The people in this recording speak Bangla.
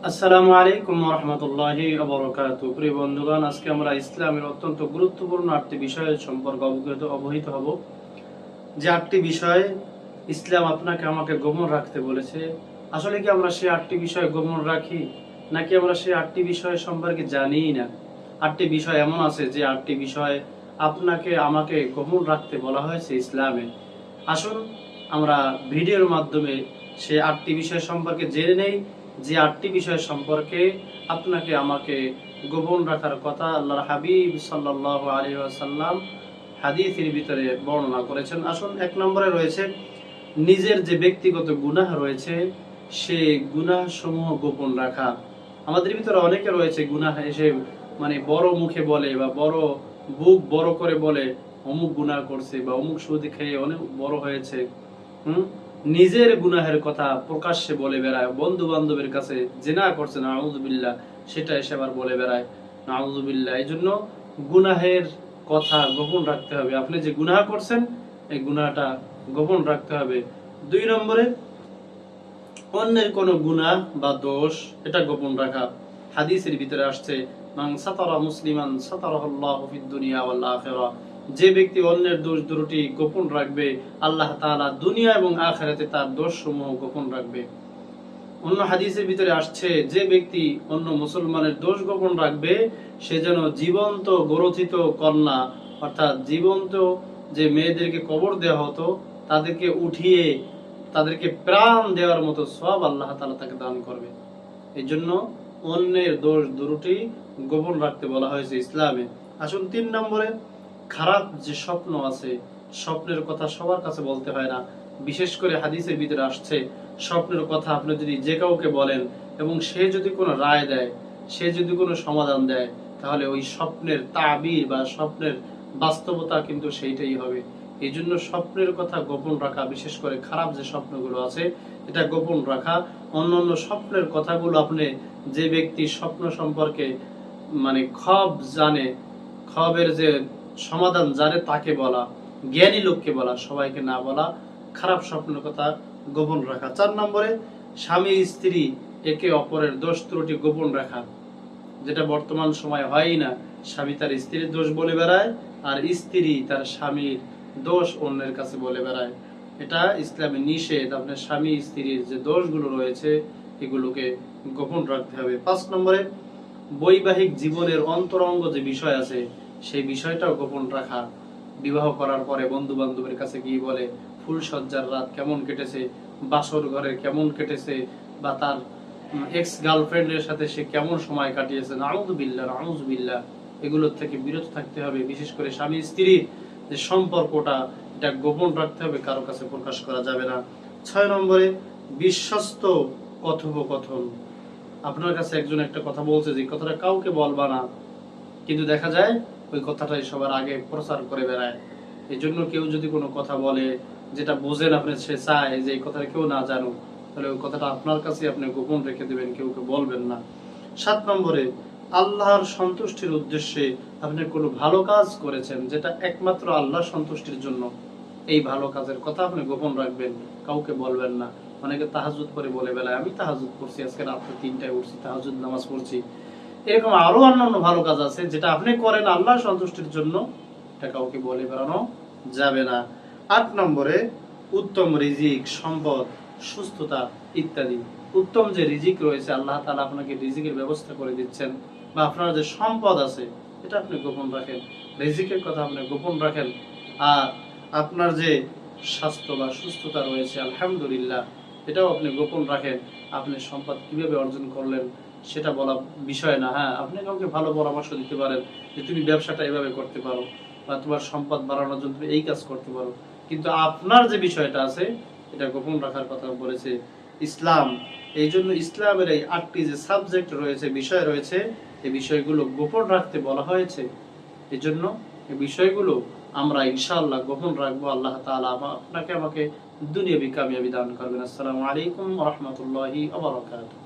আসসালামু আলাইকুম ওয়া রাহমাতুল্লাহি ওয়া বারাকাতুহু। প্রিয় বন্ধুগণ, আজকে আমরা ইসলামের অত্যন্ত গুরুত্বপূর্ণ 8টি বিষয় সম্পর্কে অবহিত হব। যে 8টি বিষয় ইসলাম আপনাকে আমাকে গোপন রাখতে বলেছে। আসলে কি আমরা সেই 8টি বিষয় গোপন রাখি, নাকি আমরা সেই 8টি বিষয় সম্পর্কে জানিই না? 8টি বিষয় এমন আছে যে 8টি বিষয় আপনাকে আমাকে গোপন রাখতে বলা হয়েছে ইসলামে। আসুন আমরা ভিডিওর মাধ্যমে সেই 8টি বিষয় সম্পর্কে জেনে নেই, যে 8টি বিষয় সম্পর্কে আপনাকে আমাকে গোপন রাখার কথা আল্লাহর হাবিব সাল্লাল্লাহু আলাইহি ওয়াসাল্লাম হাদিসের ভিতরে বর্ণনা করেছেন। আসুন, 1 নম্বরে রয়েছে নিজের যে ব্যক্তিগত গুনাহ রয়েছে সেই গুনাহ সমূহ গোপন রাখা। আমাদের ভিতরে অনেকে রয়েছে গুনাহ এসে বড় মুখে বলে বা বড় বুক বড় করে বলে অমুক গুনাহ করছে বা অমুক সুদ খেয়ে অনেক বড় হয়েছে। নিজের গুনাহের কথা প্রকাশ্যে বলে বেড়ায়, বন্ধু বান্ধবের কাছে জিনা করছে নাউযুবিল্লাহ সেটা এসে আবার বলে বেড়ায় নাউযুবিল্লাহ। এই জন্য গুনাহের কথা গোপন রাখতে হবে। আপনি যে গুনাহ করছেন এই গুনাহটা গোপন রাখতে হবে। 2 নম্বরে অন্যের কোন গুনাহ বা দোষ এটা গোপন রাখা। হাদিসের ভিতরে আসছে মান সাতারা মুসলিমান সাতারাহুল্লাহু ফিদ দুনিয়া ওয়াল আখিরাহ। যে ব্যক্তি অন্যের দোষ ত্রুটি গোপন রাখবে, আল্লাহ তাআলা দুনিয়া এবং আখিরাতে তার দোষসমূহ গোপন রাখবে। অন্য হাদিসের ভিতরে আসছে যে ব্যক্তি অন্য মুসলমানের দোষ গোপন রাখবে সে যেন জীবন্ত গরথিত কন্যা, অর্থাৎ জীবন্ত যে মেয়েদেরকে কবর দেওয়া হতো তাদেরকে উঠিয়ে তাদেরকে প্রাণ দেওয়ার মতো সওয়াব আল্লাহ তাআলা তাকে দান করবে। এই জন্য অন্যের দোষ ত্রুটি গোপন রাখতে বলা হয়েছে ইসলামে। আসুন 3 নম্বরে খারাপ যে স্বপ্ন আছে স্বপ্নের কথা সবার কাছে বলতে হয় না। বিশেষ করে হাদিসের ভিতরে আসছে স্বপ্নের কথা আপনি যদি যে কাউকে বলেন এবং সে যদি কোনো রায় দেয়, সে যদি কোনো সমাধান দেয়, তাহলে ওই স্বপ্নের তাবির বা স্বপ্নের বাস্তবতা কিন্তু সেইটাই হবে। এই জন্য স্বপ্নের কথা গোপন রাখা, বিশেষ করে খারাপ যে স্বপ্নগুলো আছে এটা গোপন রাখা। অন্যান্য স্বপ্নের কথাগুলো আপনি যে ব্যক্তি স্বপ্ন সম্পর্কে খব জানে, খবের যে সমাধান জানে তাকে বলা, জ্ঞানী লোককে বলা, সবাইকে না বলা। খারাপ স্বপ্নের কথা গোপন রাখা। 4 নম্বরে স্বামী স্ত্রী একে অপরের দোষ ত্রুটি গোপন রাখা, যেটা বর্তমান সময় হয় না। স্বামী তার স্ত্রীর দোষ বলে বেড়ায় আর স্ত্রী তার স্বামীর দোষ অন্যের কাছে বলে বেড়ায়। এটা ইসলামে নিষেধ। আপনার স্বামী স্ত্রীর যে দোষগুলো রয়েছে এগুলোকে গোপন রাখতে হবে। 5 নম্বরে বৈবাহিক জীবনের অন্তরঙ্গ যে বিষয় আছে সেই বিষয়টাও গোপন রাখা। বিবাহ করার পরে বন্ধু বান্ধবের কাছে গিয়ে বলে ফুলসজ্জার রাত কেমন কেটেছে, বাসর ঘরে কেমন কেটেছে, বা তার এক্স গার্লফ্রেন্ডের সাথে সে কেমন সময় কাটিয়েছে। নাউযুবিল্লাহ নাউযুবিল্লাহ, এগুলোর থেকে বিরত থাকতে হবে। বিশেষ করে স্বামী স্ত্রীর যে সম্পর্কটা এটা গোপন রাখতে হবে, কারো কাছে প্রকাশ করা যাবে না। 6 নম্বরে বিশ্বস্ত কথোপকথন। আপনার কাছে একজন একটা কথা বলছে, যে কথাটা কাউকে বলবা না, কিন্তু দেখা যায় ওই কথাটাই সবার আগে প্রচার করে বেড়ায়। এই জন্য কেউ যদি কোনো কথা বলে যেটা বোঝেন আপনি, সে চায় যে এই কথাটা কেউ না জানুক, তাহলে ওই কথাটা আপনার কাছে আপনি গোপন রেখে দেবেন, কেউকে বলবেন না। 7 নম্বরে আল্লাহর সন্তুষ্টির উদ্দেশ্যে আপনি কোনো ভালো কাজ করেছেন যেটা একমাত্র আল্লাহর সন্তুষ্টির জন্য, এই ভালো কাজের কথা আপনি গোপন রাখবেন, কাউকে বলবেন না। অনেকে তাহাজ্জুদ করে বলে বেলায় আমি তাহাজ্জুদ করছি, আজকে রাত্রে 3টায় উঠছি, তাহাজ্জুদ নামাজ পড়ছি। এরকম আরো অন্যান্য ভালো কাজ আছে যেটা আপনি করেন আল্লাহর সন্তুষ্টির জন্য, এটা কাউকে বলে বেড়ানো যাবে না। 8 নম্বরে উত্তম রিজিক, সম্পদ, সুস্থতা ইত্যাদি। উত্তম যে রিজিক রয়েছে, আল্লাহ তাআলা আপনাকে রিজিকের ব্যবস্থা করে দিচ্ছেন, বা আপনার যে সম্পদ আছে এটা আপনি গোপন রাখেন, রিজিকের কথা আপনি গোপন রাখেন। আর আপনার যে স্বাস্থ্য বা সুস্থতা রয়েছে আলহামদুলিল্লাহ, এটাও আপনি গোপন রাখেন। আপনি সম্পদ কিভাবে অর্জন করলেন সেটা বলা বিষয় না। হ্যাঁ, আপনি কাউকে ভালো পরামর্শ দিতে পারেন যে তুমি ব্যবসাটা এভাবে করতে পারো, বা তোমার সম্পদ বাড়ানোর জন্য তুমি এই কাজ করতে পারো, কিন্তু আপনার যে বিষয়টা আছে এটা গোপন রাখার কথা বলেছে ইসলাম। এই জন্য ইসলামের এই 8টি যে সাবজেক্ট রয়েছে, বিষয় রয়েছে, এই বিষয়গুলো গোপন রাখতে বলা হয়েছে। এই জন্য এই বিষয়গুলো আমরা ইনশাআল্লাহ গোপন রাখবো। আল্লাহ তাআলা আপনাকে আমাকে দুনিয়াবি কামিয়াবি দান করবেন। আসসালামু আলাইকুম ওয়া রাহমাতুল্লাহি ওয়া বারাকাতুহু।